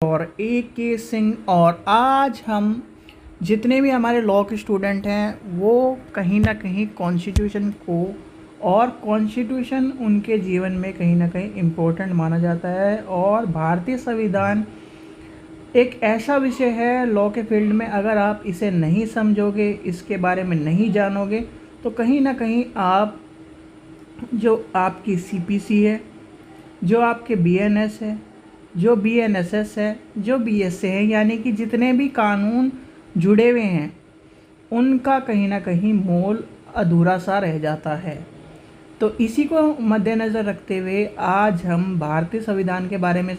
और AK सिंह। और आज हम जितने भी हमारे लॉ के स्टूडेंट हैं वो कहीं ना कहीं कॉन्स्टिट्यूशन को और कॉन्स्टिट्यूशन उनके जीवन में कहीं ना कहीं इम्पोर्टेंट माना जाता है। और भारतीय संविधान एक ऐसा विषय है लॉ के फील्ड में, अगर आप इसे नहीं समझोगे, इसके बारे में नहीं जानोगे, तो कहीं ना कहीं आप जो आपकी CPC है, जो आपके BNS है, जो BNSS है, जो BSA है, यानी कि जितने भी कानून जुड़े हुए हैं उनका कहीं ना कहीं मोल अधूरा सा रह जाता है। तो इसी को मद्देनज़र रखते हुए आज हम भारतीय संविधान के बारे में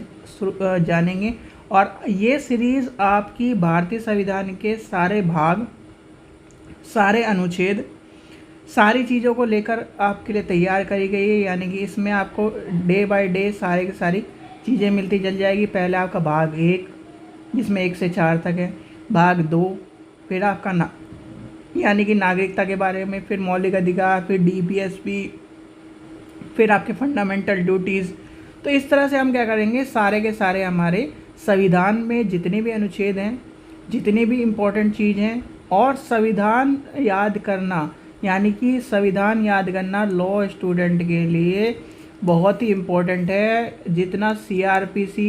जानेंगे। और ये सीरीज़ आपकी भारतीय संविधान के सारे भाग, सारे अनुच्छेद, सारी चीज़ों को लेकर आपके लिए तैयार करी गई है। यानी कि इसमें आपको डे बाय डे सारे की सारी चीज़ें मिलती चल जाएगी। पहले आपका भाग 1 जिसमें 1 से 4 तक है, भाग 2 फिर आपका यानी कि नागरिकता के बारे में, फिर मौलिक अधिकार, फिर DPSP, फिर आपके फंडामेंटल ड्यूटीज़। तो इस तरह से हम क्या करेंगे, सारे के सारे हमारे संविधान में जितने भी अनुच्छेद हैं, जितनी भी इम्पोर्टेंट चीज़ हैं, और संविधान याद करना, यानी कि संविधान याद करना लॉ स्टूडेंट के लिए बहुत ही इम्पोर्टेंट है। जितना CRPC,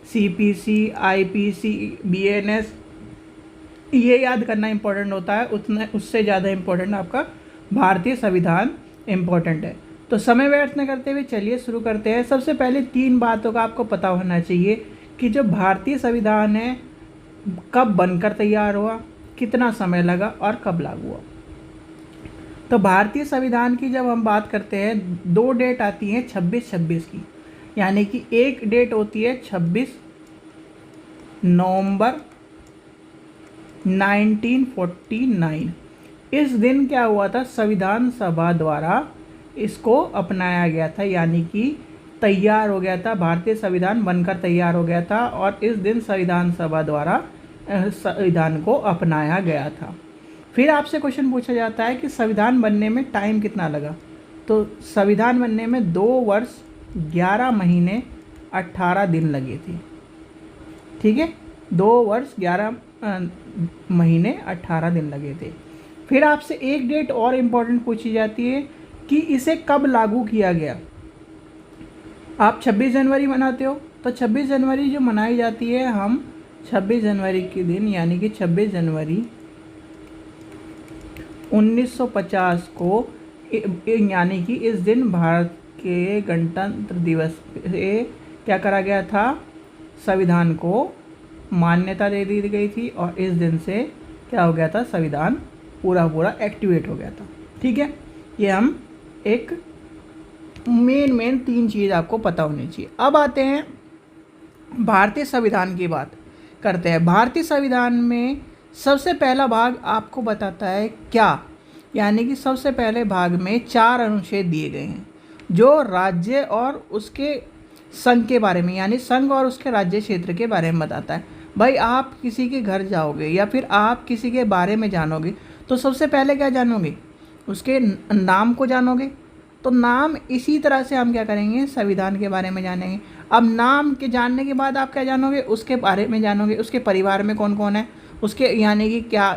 CPC, IPC, BNS ये याद करना इम्पोर्टेंट होता है, उतना उससे ज़्यादा इम्पोर्टेंट आपका भारतीय संविधान इम्पोर्टेंट है। तो समय व्यर्थ न करते हुए चलिए शुरू करते हैं। सबसे पहले 3 बातों का आपको पता होना चाहिए कि जो भारतीय संविधान है कब बनकर तैयार हुआ, कितना समय लगा और कब लागू हुआ। तो भारतीय संविधान की जब हम बात करते हैं, 2 डेट आती हैं 26-26 की, यानी कि एक डेट होती है 26 नवंबर 1949। इस दिन क्या हुआ था, संविधान सभा द्वारा इसको अपनाया गया था, यानी कि तैयार हो गया था, भारतीय संविधान बनकर तैयार हो गया था। और इस दिन संविधान सभा द्वारा संविधान को अपनाया गया था। फिर आपसे क्वेश्चन पूछा जाता है कि संविधान बनने में टाइम कितना लगा। तो संविधान बनने में 2 वर्ष 11 महीने 18 दिन लगे थे। ठीक है, 2 वर्ष 11 महीने 18 दिन लगे थे। फिर आपसे एक डेट और इम्पोर्टेंट पूछी जाती है कि इसे कब लागू किया गया। आप 26 जनवरी मनाते हो, तो 26 जनवरी जो मनाई जाती है, हम 26 जनवरी के दिन, यानी कि 26 जनवरी 1950 को, यानी कि इस दिन भारत के गणतंत्र दिवस से क्या करा गया था, संविधान को मान्यता दे दी गई थी। और इस दिन से क्या हो गया था, संविधान पूरा एक्टिवेट हो गया था। ठीक है, ये हम एक मेन 3 चीज़ आपको पता होनी चाहिए। अब आते हैं भारतीय संविधान की बात करते हैं। भारतीय संविधान में सबसे पहला भाग आपको बताता है क्या, यानी कि सबसे पहले भाग में 4 अनुच्छेद दिए गए हैं जो राज्य और उसके संघ के बारे में, यानी संघ और उसके राज्य क्षेत्र के बारे में बताता है। भाई आप किसी के घर जाओगे या फिर आप किसी के बारे में जानोगे तो सबसे पहले क्या जानोगे, उसके नाम को जानोगे। तो नाम इसी तरह से हम क्या करेंगे, संविधान के बारे में जानेंगे। अब नाम के जानने के बाद आप क्या जानोगे, उसके बारे में जानोगे, उसके परिवार में कौन कौन है, उसके यानी कि क्या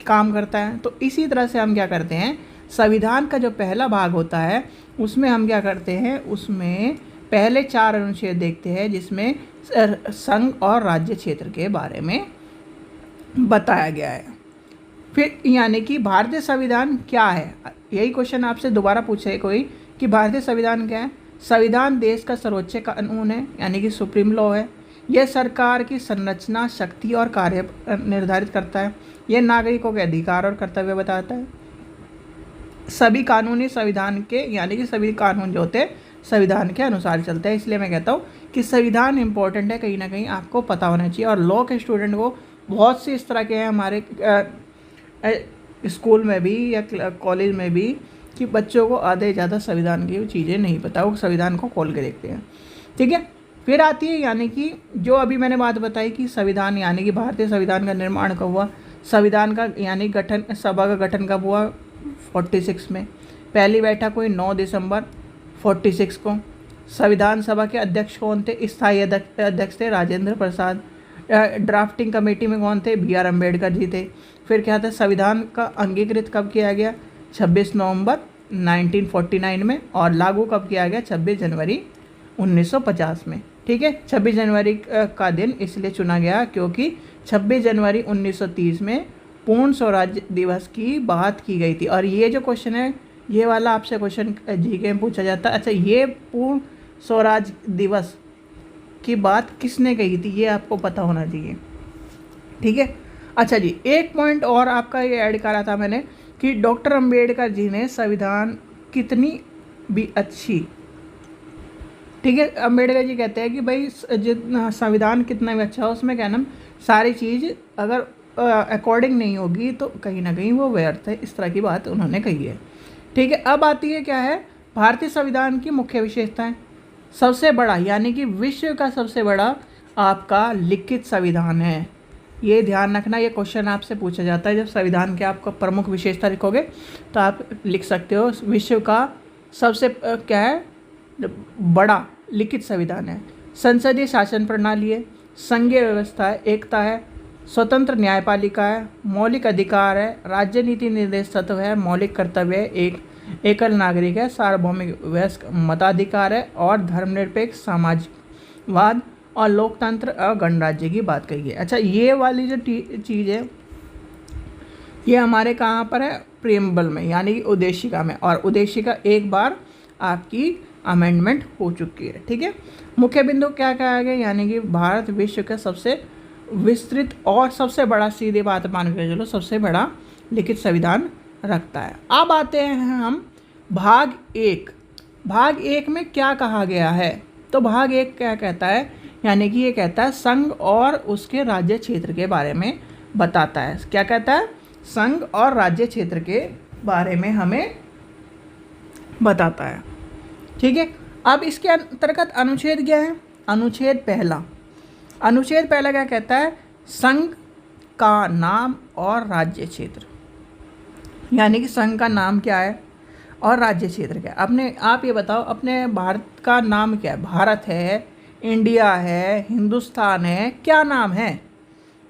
काम करता है। तो इसी तरह से हम क्या करते हैं, संविधान का जो पहला भाग होता है उसमें हम क्या करते हैं, उसमें पहले 4 अनुच्छेद देखते हैं जिसमें संघ और राज्य क्षेत्र के बारे में बताया गया है। फिर यानी कि भारतीय संविधान क्या है, यही क्वेश्चन आपसे दोबारा पूछे कोई कि भारतीय संविधान क्या है। संविधान देश का सर्वोच्च कानून है, यानी कि सुप्रीम लॉ है। यह सरकार की संरचना, शक्ति और कार्य निर्धारित करता है। यह नागरिकों के अधिकार और कर्तव्य बताता है। सभी कानूनी संविधान के, यानी कि सभी कानून जो होते हैं संविधान के अनुसार चलते हैं। इसलिए मैं कहता हूँ कि संविधान इंपॉर्टेंट है, कहीं ना कहीं आपको पता होना चाहिए। और लॉ के स्टूडेंट को बहुत से इस तरह के हैं हमारे स्कूल में भी या कॉलेज में भी कि बच्चों को आधे ज़्यादा संविधान की चीज़ें नहीं पता, वो संविधान को खोल के देखते हैं। ठीक है, फिर आती है यानी कि जो अभी मैंने बात बताई कि संविधान, यानी कि भारतीय संविधान का निर्माण कब हुआ, संविधान का यानी गठन, सभा का गठन कब हुआ, 46 में। पहली बैठक हुई 9 दिसंबर 46 को। संविधान सभा के अध्यक्ष कौन थे? स्थायी अध्यक्ष थे राजेंद्र प्रसाद। ड्राफ्टिंग कमेटी में कौन थे? बी आर अम्बेडकर जी थे। फिर क्या था, संविधान का अंगीकृत कब किया गया? 26 नवंबर 1949 में। और लागू कब किया गया? 26 जनवरी 1950 में। ठीक है, 26 जनवरी का दिन इसलिए चुना गया क्योंकि 26 जनवरी 1930 में पूर्ण स्वराज्य दिवस की बात की गई थी। और ये जो क्वेश्चन है, ये वाला आपसे क्वेश्चन जीके में पूछा जाता है। अच्छा, ये पूर्ण स्वराज दिवस की बात किसने कही थी, ये आपको पता होना चाहिए। ठीक है, अच्छा जी, एक पॉइंट और आपका ये ऐड करा था मैंने कि डॉक्टर अंबेडकर जी ने संविधान कितनी भी अच्छी, ठीक है, अंबेडकर जी कहते हैं कि भाई जितना संविधान कितना भी अच्छा हो, उसमें क्या नाम सारी चीज़ अगर अकॉर्डिंग नहीं होगी तो कहीं ना कहीं वो व्यर्थ है, इस तरह की बात उन्होंने कही है। ठीक है, अब आती है क्या है, भारतीय संविधान की मुख्य विशेषताएं। सबसे बड़ा यानी कि विश्व का सबसे बड़ा आपका लिखित संविधान है। ये ध्यान रखना, ये क्वेश्चन आपसे पूछा जाता है जब संविधान के आपका प्रमुख विशेषता लिखोगे तो आप लिख सकते हो विश्व का सबसे क्या है, बड़ा लिखित संविधान है। संसदीय शासन प्रणाली है, संघीय व्यवस्था है, एकता है, स्वतंत्र न्यायपालिका है, मौलिक अधिकार है, राज्य नीति निर्देश तत्व है, मौलिक कर्तव्य है, एक एकल नागरिक है, सार्वभौमिक वयस्क मताधिकार है और धर्मनिरपेक्ष सामाजिकवाद और लोकतंत्र और गणराज्य की बात कही है। अच्छा, ये वाली जो चीज़ है ये हमारे कहाँ पर है, प्रियम्बल में यानी कि उद्देशिका में, और उद्देशिका एक बार आपकी अमेंडमेंट हो चुकी है। ठीक है, मुख्य बिंदु क्या कहा गया, यानी कि भारत विश्व का सबसे विस्तृत और सबसे बड़ा, सीधे बात मान के चलो, सबसे बड़ा लिखित संविधान रखता है। अब आते हैं हम भाग एक। भाग एक में क्या कहा गया है, तो भाग एक क्या कहता है, यानी कि ये कहता है संघ और उसके राज्य क्षेत्र के बारे में बताता है। क्या कहता है, संघ और राज्य क्षेत्र के बारे में हमें बताता है। ठीक है, अब इसके अंतर्गत अनुच्छेद क्या है, अनुच्छेद पहला। अनुच्छेद पहला क्या कहता है, संघ का नाम और राज्य क्षेत्र, यानी कि संघ का नाम क्या है और राज्य क्षेत्र क्या है। अपने आप ये बताओ, अपने भारत का नाम क्या है, भारत है, इंडिया है, हिंदुस्तान है, क्या नाम है,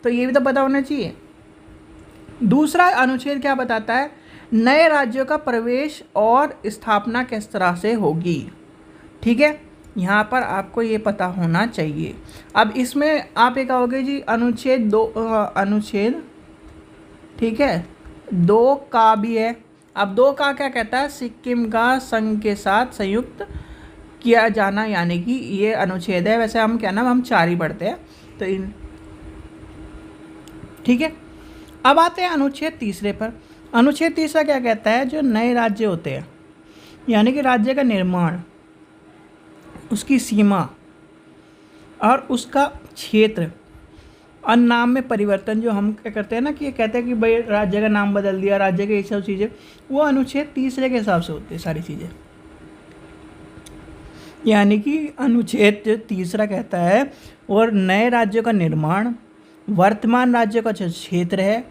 तो ये भी तो पता होना चाहिए। दूसरा अनुच्छेद क्या बताता है, नए राज्यों का प्रवेश और स्थापना किस तरह से होगी। ठीक है, यहाँ पर आपको ये पता होना चाहिए। अब इसमें आप ये कहोगे जी अनुच्छेद दो, अनुच्छेद ठीक है 2 का भी है। अब 2 का क्या कहता है, सिक्किम का संघ के साथ संयुक्त किया जाना, यानी कि ये अनुच्छेद है। वैसे हम क्या नाम, हम 4 ही पढ़ते हैं तो इन, ठीक है। अब आते हैं अनुच्छेद तीसरे पर। अनुच्छेद तीसरा क्या कहता है, जो नए राज्य होते हैं यानी कि राज्य का निर्माण, उसकी सीमा और उसका क्षेत्र और नाम में परिवर्तन, जो हम क्या करते हैं ना कि ये कहते हैं कि भाई राज्य का नाम बदल दिया, राज्य के ये सब चीज़ें, वो अनुच्छेद तीसरे के हिसाब से होती है सारी चीज़ें। यानी कि अनुच्छेद जो तीसरा कहता है और नए राज्यों का निर्माण, वर्तमान राज्यों का जो क्षेत्र है,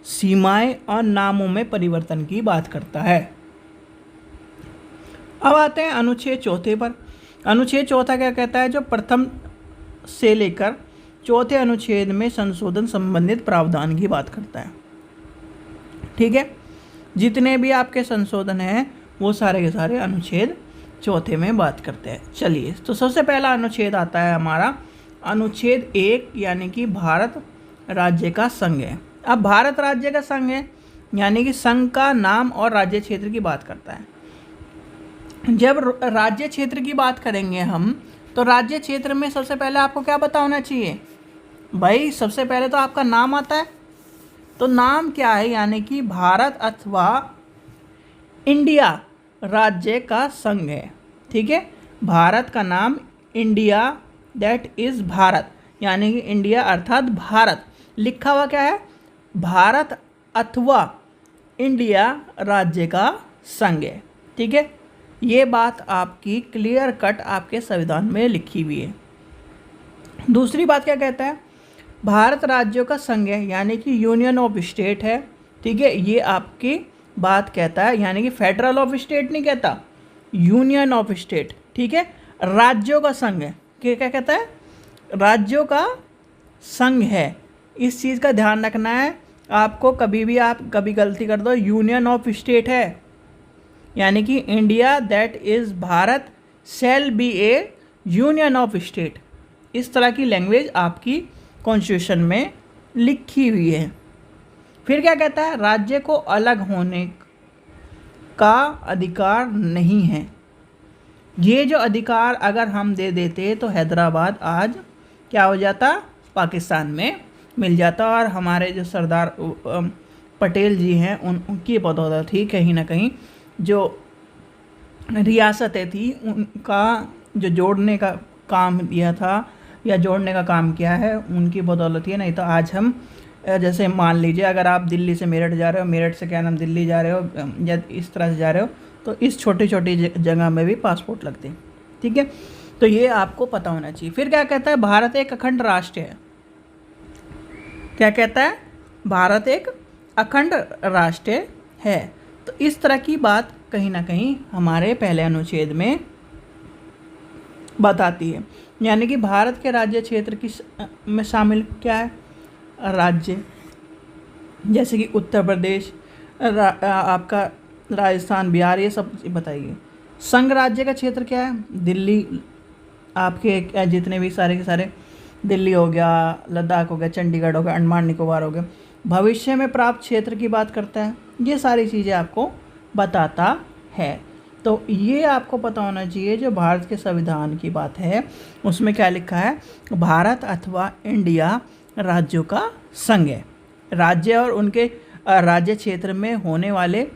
सीमाएं और नामों में परिवर्तन की बात करता है। अब आते हैं अनुच्छेद चौथे पर। अनुच्छेद चौथा क्या कहता है, जो प्रथम से लेकर चौथे अनुच्छेद में संशोधन संबंधित प्रावधान की बात करता है। ठीक है, जितने भी आपके संशोधन हैं वो सारे के सारे अनुच्छेद चौथे में बात करते हैं। चलिए, तो सबसे पहला अनुच्छेद आता है हमारा अनुच्छेद 1, यानी कि भारत राज्य का संघ है। अब भारत राज्य का संघ है यानी कि संघ का नाम और राज्य क्षेत्र की बात करता है। जब राज्य क्षेत्र की बात करेंगे हम, तो राज्य क्षेत्र में सबसे पहले आपको क्या पता होना चाहिए भाई, सबसे पहले तो आपका नाम आता है। तो नाम क्या है, यानी कि भारत अथवा इंडिया राज्य का संघ है। ठीक है, भारत का नाम इंडिया, दैट इज़ भारत, यानी कि इंडिया अर्थात भारत। लिखा हुआ क्या है, भारत अथवा इंडिया राज्य का संघ है। ठीक है, ये बात आपकी क्लियर कट आपके संविधान में लिखी हुई है। दूसरी बात क्या कहता है, भारत राज्यों का संघ है यानी कि यूनियन ऑफ स्टेट है। ठीक है, ये आपकी बात कहता है, यानी कि फेडरल ऑफ स्टेट नहीं कहता, यूनियन ऑफ स्टेट। ठीक है, राज्यों का संघ है। क्या कहता है? राज्यों का संघ है। इस चीज़ का ध्यान रखना है आपको। कभी भी आप कभी गलती कर दो, यूनियन ऑफ स्टेट है, यानी कि India that is Bharat shall be A union of state. इस तरह की लैंग्वेज आपकी कॉन्स्टिट्यूशन में लिखी हुई है। फिर क्या कहता है? राज्य को अलग होने का अधिकार नहीं है। ये जो अधिकार अगर हम दे देते तो हैदराबाद आज क्या हो जाता? पाकिस्तान में मिल जाता। और हमारे जो सरदार पटेल जी हैं उनकी बदौलत ही कहीं ना कहीं जो रियासतें थी उनका जो जोड़ने का काम दिया था या जोड़ने का काम किया है, उनकी बदौलत ही। नहीं तो आज हम जैसे मान लीजिए अगर आप दिल्ली से मेरठ जा रहे हो, मेरठ से क्या नाम दिल्ली जा रहे हो या इस तरह से जा रहे हो, तो इस छोटी छोटी जगह में भी पासपोर्ट लगते हैं। ठीक है, तो ये आपको पता होना चाहिए। फिर क्या कहता है? भारत एक अखंड राष्ट्र है। क्या कहता है? भारत एक अखंड राष्ट्र है। तो इस तरह की बात कहीं ना कहीं हमारे पहले अनुच्छेद में बताती है। यानी कि भारत के राज्य क्षेत्र की में शामिल क्या है? राज्य, जैसे कि उत्तर प्रदेश, आपका राजस्थान, बिहार, ये सब बताइए। संघ राज्य का क्षेत्र क्या है? दिल्ली, आपके जितने भी सारे के सारे, दिल्ली हो गया, लद्दाख हो गया, चंडीगढ़ हो गया, अंडमान निकोबार हो गया। भविष्य में प्राप्त क्षेत्र की बात करता है। ये सारी चीज़ें आपको बताता है। तो ये आपको पता होना चाहिए। जो भारत के संविधान की बात है उसमें क्या लिखा है? भारत अथवा इंडिया राज्यों का संघ है। राज्य और उनके राज्य क्षेत्र में होने वाले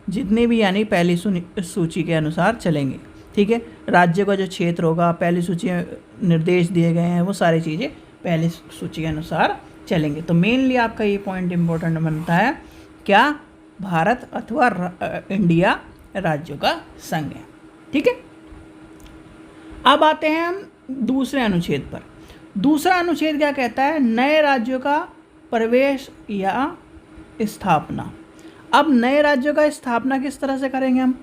जितने भी, यानी पहली सूची के अनुसार चलेंगे। ठीक है, राज्य का जो क्षेत्र होगा, पहली सूची में निर्देश दिए गए हैं, वो सारी चीज़ें पहली सूची के अनुसार चलेंगे। तो मेनली आपका ये पॉइंट इम्पोर्टेंट बनता है, क्या? भारत अथवा इंडिया राज्यों का संघ है। ठीक है, अब आते हैं हम दूसरे अनुच्छेद पर। दूसरा अनुच्छेद क्या कहता है? नए राज्यों का प्रवेश या स्थापना। अब नए राज्यों का स्थापना किस तरह से करेंगे हम?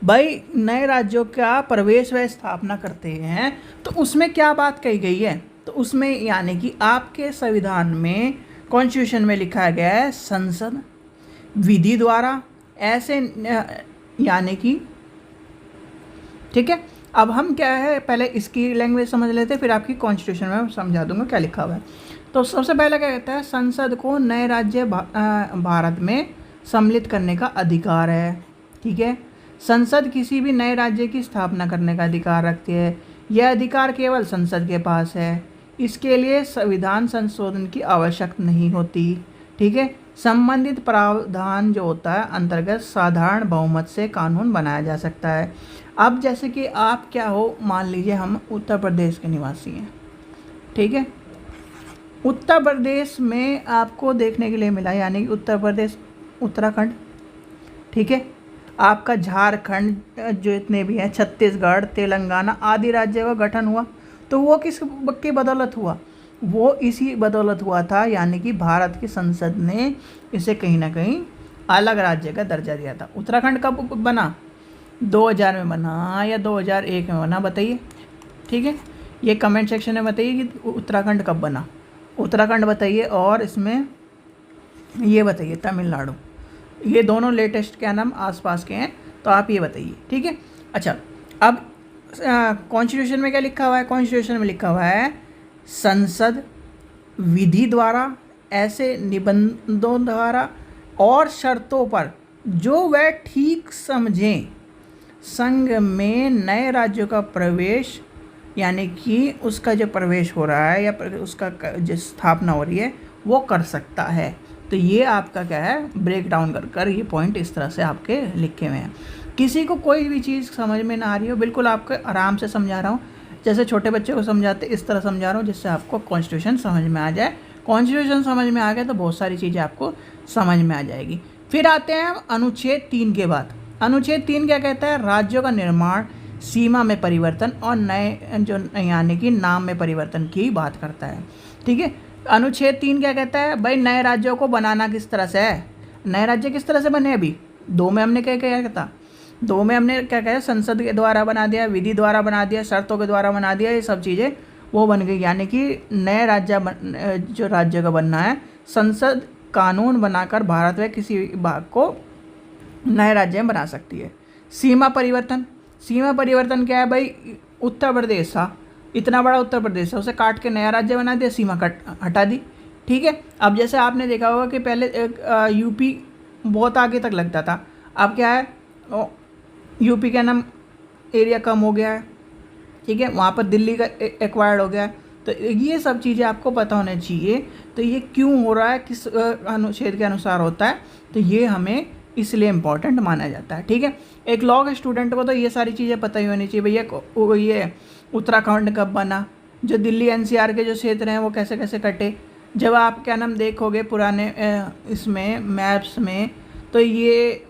भाई, नए राज्यों का प्रवेश व स्थापना करते हैं तो उसमें क्या बात कही गई है? तो उसमें यानी कि आपके संविधान में, कॉन्स्टिट्यूशन में लिखा गया है संसद विधि द्वारा, ऐसे यानी कि, ठीक है। अब हम क्या है, पहले इसकी लैंग्वेज समझ लेते हैं, फिर आपकी कॉन्स्टिट्यूशन में समझा दूंगा क्या लिखा हुआ है। तो सबसे पहले क्या कहता है? संसद को नए राज्य भारत में सम्मिलित करने का अधिकार है। ठीक है, संसद किसी भी नए राज्य की स्थापना करने का अधिकार रखती है। यह अधिकार केवल संसद के पास है। इसके लिए संविधान संशोधन की आवश्यकता नहीं होती। ठीक है, संबंधित प्रावधान जो होता है अंतर्गत साधारण बहुमत से कानून बनाया जा सकता है। अब जैसे कि आप क्या हो, मान लीजिए हम उत्तर प्रदेश के निवासी हैं। ठीक है, उत्तर प्रदेश में आपको देखने के लिए मिला, यानी कि उत्तर प्रदेश, उत्तराखंड, ठीक है, आपका झारखंड, जो इतने भी हैं, छत्तीसगढ़, तेलंगाना आदि राज्यों का गठन हुआ। तो वो किस की बदौलत हुआ? वो इसी बदौलत हुआ था, यानी कि भारत की संसद ने इसे कहीं ना कहीं अलग राज्य का दर्जा दिया था। उत्तराखंड कब बना? 2000 में बना या 2001 में बना, बताइए। ठीक है, ये कमेंट सेक्शन में बताइए कि उत्तराखंड कब बना, उत्तराखंड बताइए। और इसमें ये बताइए तमिलनाडु, ये दोनों लेटेस्ट क्या नाम आसपास के हैं, तो आप ये बताइए। ठीक है, अच्छा, अब कॉन्स्टिट्यूशन में क्या लिखा हुआ है? कॉन्स्टिट्यूशन में लिखा हुआ है संसद विधि द्वारा, ऐसे निबंधों द्वारा और शर्तों पर जो वह ठीक समझें, संघ में नए राज्यों का प्रवेश, यानी कि उसका जो प्रवेश हो रहा है या उसका जो स्थापना हो रही है, वो कर सकता है। तो ये आपका क्या है, ब्रेक डाउन कर ये पॉइंट इस तरह से आपके लिखे हुए हैं। किसी को कोई भी चीज़ समझ में ना आ रही हो, बिल्कुल आपको आराम से समझा रहा हूँ, जैसे छोटे बच्चे को समझाते इस तरह समझा रहा हूँ, जिससे आपको कॉन्स्टिट्यूशन समझ में आ जाए। कॉन्स्टिट्यूशन समझ में आ गया तो बहुत सारी चीज़ें आपको समझ में आ जाएगी। फिर आते हैं हम अनुच्छेद 3 के बाद। अनुच्छेद 3 क्या कहता है? राज्यों का निर्माण, सीमा में परिवर्तन और नए जो यानी कि नाम में परिवर्तन की बात करता है। ठीक है, अनुच्छेद 3 क्या कहता है? भाई, नए राज्यों को बनाना किस तरह से है, नए राज्य किस तरह से बने? अभी 2 में हमने क्या कहता, दो में हमने क्या कहा, संसद के द्वारा बना दिया, विधि द्वारा बना दिया, शर्तों के द्वारा बना दिया, ये सब चीज़ें वो बन गई। यानी कि नए जो राज्य का बनना है, संसद कानून बनाकर भारत में किसी भाग को नए राज्य में बना सकती है। सीमा परिवर्तन, सीमा परिवर्तन क्या है भाई, उत्तर प्रदेश था, इतना बड़ा उत्तर प्रदेश है, उसे काट के नया राज्य बना दिया, सीमा कट हटा दी। ठीक है, अब जैसे आपने देखा होगा कि पहले यूपी बहुत आगे तक लगता था, अब क्या है, यूपी का नाम एरिया कम हो गया है। ठीक है, वहाँ पर दिल्ली का एक्वायर्ड हो गया है। तो ये सब चीज़ें आपको पता होना चाहिए। तो ये क्यों हो रहा है, किस अनुच्छेद के अनुसार होता है, तो ये हमें इसलिए इम्पोर्टेंट माना जाता है। ठीक है, एक लॉ के स्टूडेंट को तो ये सारी चीज़ें पता ही होनी चाहिए भैया। ये उत्तराखंड कब बना, जो दिल्ली एनसीआर के जो क्षेत्र हैं वो कैसे कैसे कटे। जब आप क्या नाम देखोगे पुराने इसमें मैप्स में, तो ये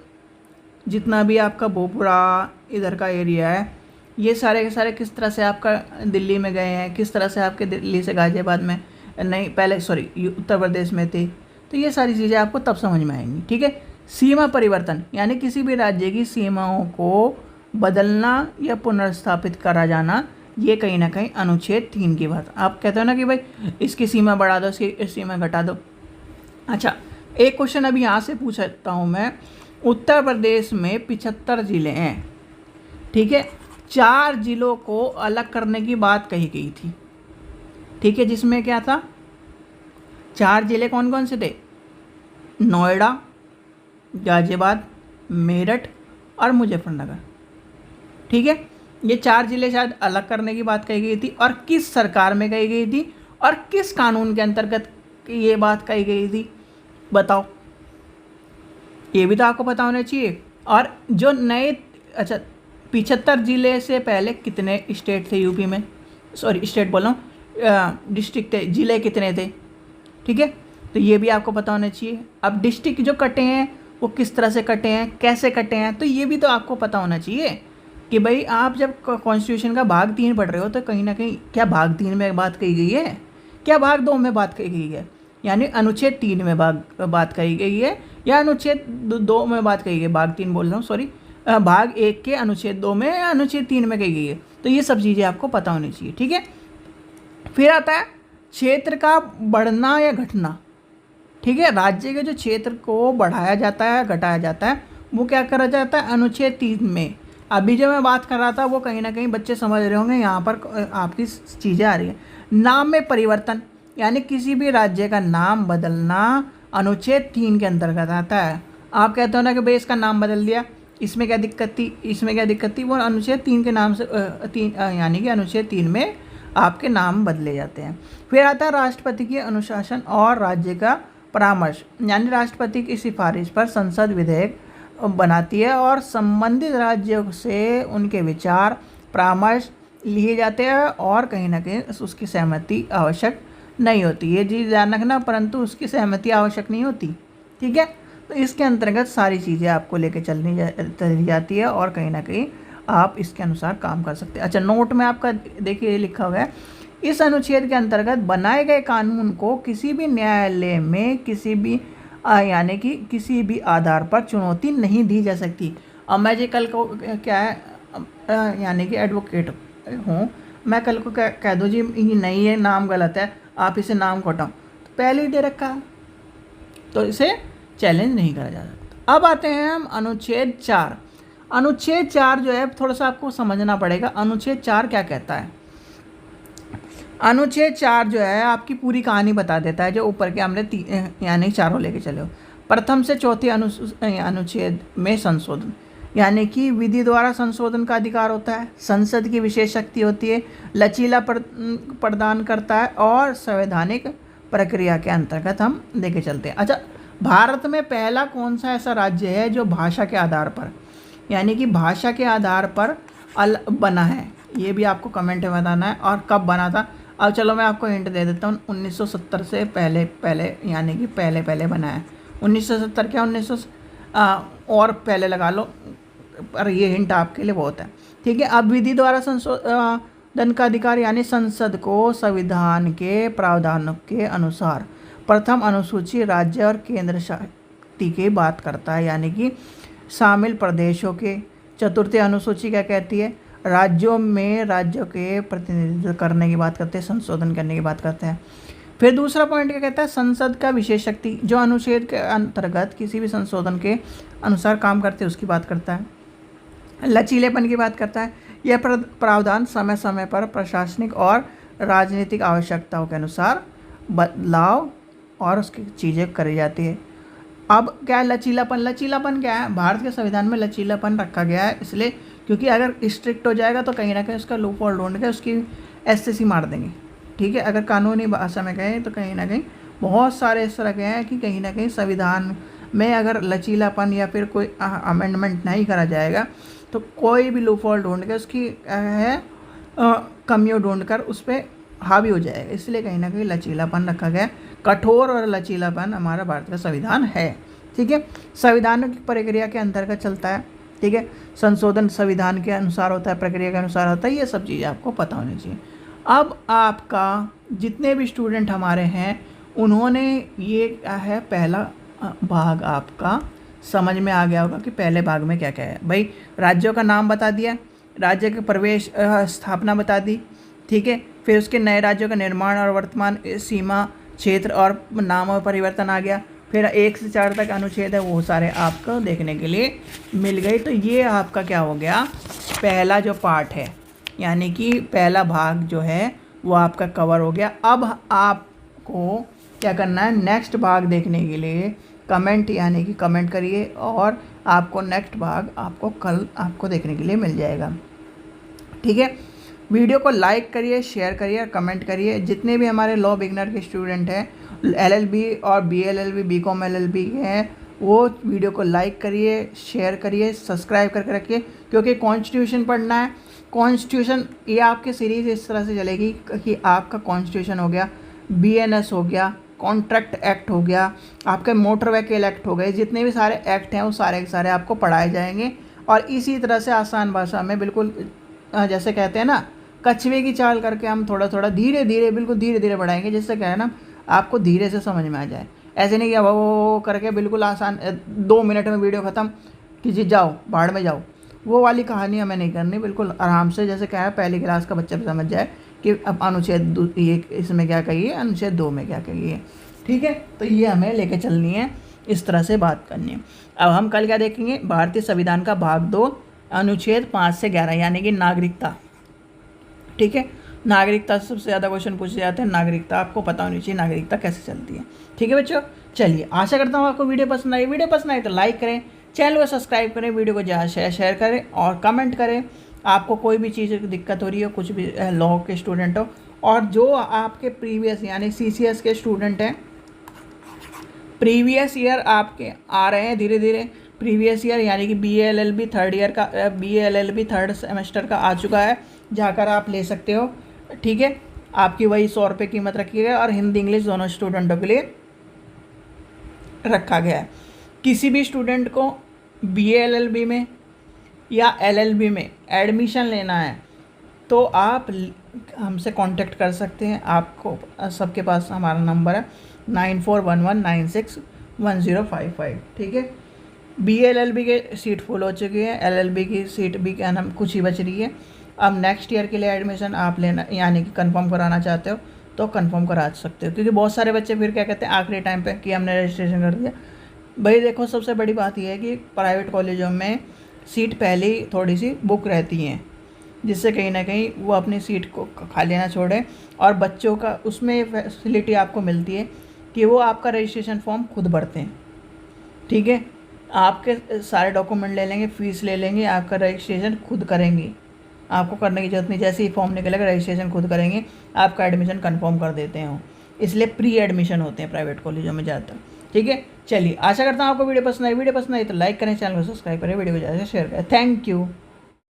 जितना भी आपका भोपुरा इधर का एरिया है, ये सारे के सारे किस तरह से आपका दिल्ली में गए हैं, किस तरह से आपके दिल्ली से गाज़ियाबाद में नहीं, पहले सॉरी उत्तर प्रदेश में थे। तो ये सारी चीज़ें आपको तब समझ में आएंगी। ठीक है, सीमा परिवर्तन यानी किसी भी राज्य की सीमाओं को बदलना या पुनर्स्थापित करा जाना, ये कहीं ना कहीं अनुच्छेद 3 की बात। आप कहते हो ना कि भाई इसकी सीमा बढ़ा दो, इसकी सीमा घटा दो। अच्छा, एक क्वेश्चन अभी यहाँ से पूछ सकता हूँ मैं। उत्तर प्रदेश में 75 ज़िले हैं। ठीक है, 4 ज़िलों को अलग करने की बात कही गई थी। ठीक है, जिसमें क्या था, 4 ज़िले कौन कौन से थे, नोएडा, गाज़ियाबाद, मेरठ और मुजफ्फरनगर। ठीक है, ये 4 ज़िले शायद अलग करने की बात कही गई थी। और किस सरकार में कही गई थी और किस कानून के अंतर्गत ये बात कही गई थी, बताओ। ये भी तो आपको पता होना चाहिए। और जो नए, अच्छा 75 ज़िले से पहले कितने स्टेट थे यूपी में, सॉरी स्टेट बोल रहा हूँ, डिस्ट्रिक्ट थे, ज़िले कितने थे। ठीक है, तो ये भी आपको पता होना चाहिए। अब डिस्ट्रिक्ट जो कटे हैं वो किस तरह से कटे हैं, कैसे कटे हैं, तो ये भी तो आपको पता होना चाहिए कि भाई आप जब कॉन्स्टिट्यूशन का भाग 3 पढ़ रहे हो तो कहीं ना कहीं क्या भाग 3 में बात कही गई है, क्या भाग 2 में बात कही गई है, यानी अनुच्छेद 3 में बात कही गई है, या अनुच्छेद 2 में बात कही गई, भाग 3 बोल रहा हूँ सॉरी, भाग 1 के अनुच्छेद 2 में या अनुच्छेद 3 में कही गई है। तो ये सब चीज़ें आपको पता होनी चाहिए। ठीक है, फिर आता है क्षेत्र का बढ़ना या घटना। ठीक है, राज्य के जो क्षेत्र को बढ़ाया जाता है घटाया जाता है वो क्या करा जाता है, अनुच्छेद 3 में। अभी जो मैं बात कर रहा था वो कहीं ना कहीं बच्चे समझ रहे होंगे, यहाँ पर आपकी चीज़ें आ रही हैं। नाम में परिवर्तन यानी किसी भी राज्य का नाम बदलना अनुच्छेद 3 के अंतर्गत आता है। आप कहते हो ना कि भाई इसका नाम बदल दिया, इसमें क्या दिक्कत थी, इसमें क्या दिक्कत थी, वो अनुच्छेद 3 के नाम से यानी कि अनुच्छेद 3 में आपके नाम बदले जाते हैं। फिर आता है राष्ट्रपति की अनुशासन और राज्य का परामर्श, यानी राष्ट्रपति की सिफारिश पर संसद विधेयक बनाती है और संबंधित राज्यों से उनके विचार परामर्श लिए जाते हैं और कहीं ना कहीं उसकी सहमति आवश्यक नहीं होती। ये चीज़ ध्यान रखना, परंतु उसकी सहमति आवश्यक नहीं होती। ठीक है, तो इसके अंतर्गत सारी चीज़ें आपको लेके चली जाती है और कहीं ना कहीं आप इसके अनुसार काम कर सकते हैं। अच्छा, नोट में आपका देखिए ये लिखा हुआ है, इस अनुच्छेद के अंतर्गत बनाए गए कानून को किसी भी न्यायालय में किसी भी यानी कि किसी भी आधार पर चुनौती नहीं दी जा सकती। अब मैं जो कल को क्या है यानी कि एडवोकेट हूँ, मैं कल को कह दूँ जी ये नहीं है, नाम गलत है, आप इसे नाम को हटाओ, तो पहले ही दे रखा है, तो इसे चैलेंज नहीं करा जा सकता। अब आते हैं हम अनुच्छेद 4। अनुच्छेद 4 जो है थोड़ा सा आपको समझना पड़ेगा। अनुच्छेद 4 क्या कहता है, अनुच्छेद 4 जो है आपकी पूरी कहानी बता देता है। जो ऊपर के हमने यानी चारों लेके चले हो। प्रथम से चौथे अनुच्छेद में संशोधन, यानी कि विधि द्वारा संशोधन का अधिकार होता है, संसद की विशेष शक्ति होती है, लचीला प्रदान करता है और संवैधानिक प्रक्रिया के अंतर्गत हम लेके चलते हैं। अच्छा, भारत में पहला कौन सा ऐसा राज्य है जो भाषा के आधार पर, यानी कि भाषा के आधार पर बना है, ये भी आपको कमेंट में बताना है और कब बना था। अब चलो मैं आपको हिंट दे देता हूँ, 1970 से पहले यानी कि पहले बना है। 1970 क्या 1900 और पहले लगा लो, पर ये हिंट आपके लिए बहुत है। ठीक है, अब विधि द्वारा संशोधन का अधिकार यानी संसद को संविधान के प्रावधानों के अनुसार प्रथम अनुसूची राज्य और केंद्र शासित की बात करता है, यानी कि शामिल प्रदेशों के चतुर्थी अनुसूची क्या कहती है? राज्यों में राज्यों के प्रतिनिधित्व करने की बात करते हैं, संशोधन करने की बात करते हैं। फिर दूसरा पॉइंट क्या कहता है? संसद का विशेष शक्ति, जो अनुच्छेद के अंतर्गत किसी भी संशोधन के अनुसार काम करते हैं उसकी बात करता है। लचीलेपन की बात करता है, यह प्रावधान समय समय पर प्रशासनिक और राजनीतिक आवश्यकताओं के अनुसार बदलाव और उसकी चीज़ें करी जाती है। अब क्या है लचीलापन? लचीलापन क्या है? भारत के संविधान में लचीलापन रखा गया है इसलिए क्योंकि अगर स्ट्रिक्ट हो जाएगा तो कहीं ना कहीं उसका लूप होल ढूंढ के उसकी एससीसी मार देंगे। ठीक है, अगर कानूनी भाषा में कहें तो कहीं ना कहीं बहुत सारे इस तरह के हैं कि कहीं ना कहीं संविधान में अगर लचीलापन या फिर कोई अमेंडमेंट नहीं करा जाएगा तो कोई भी लूप होल ढूंढ के उसकी है कमियों ढूंढकर उस पर हावी हो जाएगा। इसलिए कहीं ना कहीं लचीलापन रखा गया। कठोर और लचीलापन हमारा भारत का संविधान है। ठीक है, संविधान की प्रक्रिया के अंतर्गत चलता है। ठीक है, संशोधन संविधान के अनुसार होता है, प्रक्रिया के अनुसार होता है। ये सब चीज़ें आपको पता होनी चाहिए। अब आपका जितने भी स्टूडेंट हमारे हैं उन्होंने ये क्या है पहला भाग आपका समझ में आ गया होगा कि पहले भाग में क्या क्या है। भाई राज्यों का नाम बता दिया, राज्य के प्रवेश स्थापना बता दी। ठीक है, फिर उसके नए राज्यों का निर्माण और वर्तमान सीमा क्षेत्र और नाम में परिवर्तन आ गया। फिर 1 से 4 तक अनुच्छेद है वो सारे आपको देखने के लिए मिल गए। तो ये आपका क्या हो गया, पहला जो पार्ट है यानी कि पहला भाग जो है वो आपका कवर हो गया। अब आपको क्या करना है, नेक्स्ट भाग देखने के लिए कमेंट यानी कि कमेंट करिए और आपको नेक्स्ट भाग आपको कल आपको देखने के लिए मिल जाएगा। ठीक है, वीडियो को लाइक करिए, शेयर करिए, कमेंट करिए। जितने भी हमारे लॉ बिगनर के स्टूडेंट हैं, LLB और BLLB BCom LLB के हैं, वो वीडियो को लाइक करिए, शेयर करिए, सब्सक्राइब करके रखिए क्योंकि कॉन्स्टिट्यूशन पढ़ना है। कॉन्स्टिट्यूशन ये आपकी सीरीज़ इस तरह से चलेगी कि आपका कॉन्स्टिट्यूशन हो गया, BNS हो गया, कॉन्ट्रैक्ट एक्ट हो गया, आपके मोटर व्हीकल एक्ट हो गए, जितने भी सारे एक्ट हैं वो सारे के सारे आपको पढ़ाए जाएंगे। और इसी तरह से आसान भाषा में बिल्कुल जैसे कहते हैं ना कछुए की चाल करके हम थोड़ा थोड़ा धीरे धीरे बिल्कुल धीरे धीरे बढ़ाएंगे, जिससे क्या है ना आपको धीरे से समझ में आ जाए। ऐसे नहीं कि वो करके बिल्कुल आसान 2 मिनट में वीडियो ख़त्म कि जी जाओ भाड़ में जाओ, वो वाली कहानी हमें नहीं करनी। बिल्कुल आराम से जैसे क्या है पहली क्लास का बच्चा भी समझ जाए कि अब अनुच्छेद ये इसमें क्या कहिए, अनुच्छेद 2 में क्या कहिए। ठीक है, तो ये हमें लेके चलनी है, इस तरह से बात करनी है। अब हम कल क्या देखेंगे, भारतीय संविधान का भाग 2 अनुच्छेद 5 से 11 यानी कि नागरिकता। ठीक है, नागरिकता से सबसे ज़्यादा क्वेश्चन पूछे जाते हैं। नागरिकता आपको पता होनी चाहिए नागरिकता कैसे चलती है। ठीक है बच्चों, चलिए आशा करता हूँ आपको वीडियो पसंद आई। वीडियो पसंद आई तो लाइक करें, चैनल को सब्सक्राइब करें, वीडियो को ज़्यादा शेयर करें और कमेंट करें। आपको कोई भी चीज़ की दिक्कत हो रही हो, कुछ भी लॉ के स्टूडेंट हो और जो आपके प्रीवियस यानी CCS के स्टूडेंट हैं, प्रीवियस ईयर आपके आ रहे हैं धीरे धीरे। प्रीवियस ईयर यानी कि BLLB थर्ड ईयर का BLLB थर्ड सेमेस्टर का आ चुका है, जाकर आप ले सकते हो। ठीक है, आपकी वही 100 रुपये कीमत रखी गई और हिंदी इंग्लिश दोनों स्टूडेंटों के लिए रखा गया है। किसी भी स्टूडेंट को BLLB में या LLB में एडमिशन लेना है तो आप हमसे कांटेक्ट कर सकते हैं। आपको सबके पास हमारा नंबर है 9411961055। ठीक है, BLLB के सीट फुल हो चुकी है, LLB की सीट भी क्या नाम कुछ ही बच रही है। अब नेक्स्ट ईयर के लिए एडमिशन आप लेना यानी कि कंफर्म कराना चाहते हो तो कंफर्म करा सकते हो, क्योंकि बहुत सारे बच्चे फिर क्या कहते हैं आखिरी टाइम पे कि हमने रजिस्ट्रेशन कर दिया। भाई देखो, सबसे बड़ी बात यह है कि प्राइवेट कॉलेजों में सीट पहले ही थोड़ी सी बुक रहती हैं, जिससे कहीं ना कहीं वो अपनी सीट को खाली ना छोड़े और बच्चों का उसमें फैसिलिटी आपको मिलती है कि वो आपका रजिस्ट्रेशन फॉर्म खुद भरते हैं। ठीक है, आपके सारे डॉक्यूमेंट ले लेंगे, फ़ीस ले लेंगे, आपका रजिस्ट्रेशन खुद करेंगे, आपको करने की जरूरत नहीं। जैसे ही फॉर्म निकलेगा रजिस्ट्रेशन खुद करेंगे, आपका एडमिशन कंफर्म कर देते हैं। इसलिए प्री एडमिशन होते हैं प्राइवेट कॉलेजों में ज़्यादातर। ठीक है, चलिए आशा करता हूँ आपको वीडियो पसंद आई। वीडियो पसंद आई तो लाइक करें, चैनल को सब्सक्राइब करें, वीडियो को ज़्यादा शेयर करें। Thank you.